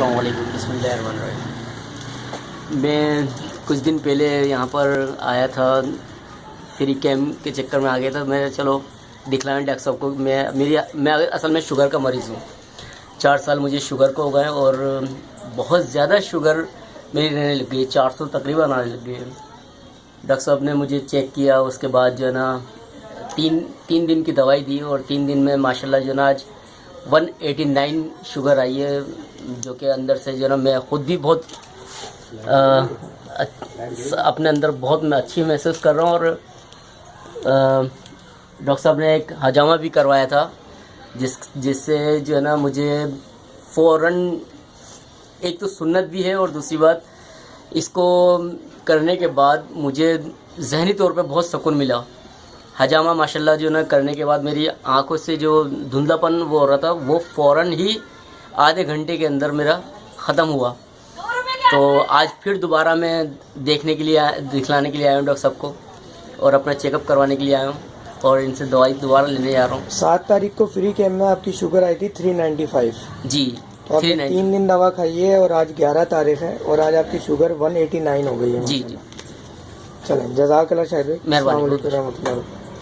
अस्सलाम वालेकुम, बिस्मिल्लाहिर्रहमानिर्रहीम। मैं कुछ दिन पहले यहाँ पर आया था, फ्री कैम्प के चक्कर में आ गया था। मैं चलो दिखलाने डॉक्टर साहब को। मैं असल में शुगर का मरीज़ हूँ। 4 साल मुझे शुगर को हो गए और बहुत ज़्यादा शुगर मेरी रहने लग गई, 400 तकरीबन आने लग गई। डॉक्टर साहब ने मुझे चेक किया, उसके बाद जो है ना तीन दिन की दवाई दी और 3 दिन में माशाल्लाह जो है ना आज 189 शुगर आई है, जो कि अंदर से जो है ना मैं ख़ुद भी बहुत अपने अंदर बहुत मैं अच्छी महसूस कर रहा हूँ। और डॉक्टर साहब ने एक हजामा भी करवाया था, जिससे जो है ना मुझे फ़ौरन, एक तो सुन्नत भी है और दूसरी बात इसको करने के बाद मुझे ज़हनी तौर पे बहुत सुकून मिला। हजामा माशाल्लाह जो ना करने के बाद मेरी आंखों से जो धुंधलापन वो हो रहा था वो फ़ौरन ही आधे घंटे के अंदर मेरा ख़त्म हुआ। तो आज फिर दोबारा मैं दिखलाने के लिए आया हूँ डॉक्टर साहब को और अपना चेकअप करवाने के लिए आया हूँ और इनसे दवाई दोबारा लेने जा रहा हूँ। 7 तारीख को फ्री कैम्प में आपकी शुगर आई थी 395 जी। तो आपने 3 दिन दवा खाई है और आज 11 तारीख है और आज आपकी शुगर 189 हो गई है। जी जी। चलें, जज़ाकल्लाह खैर। मेहरबानी।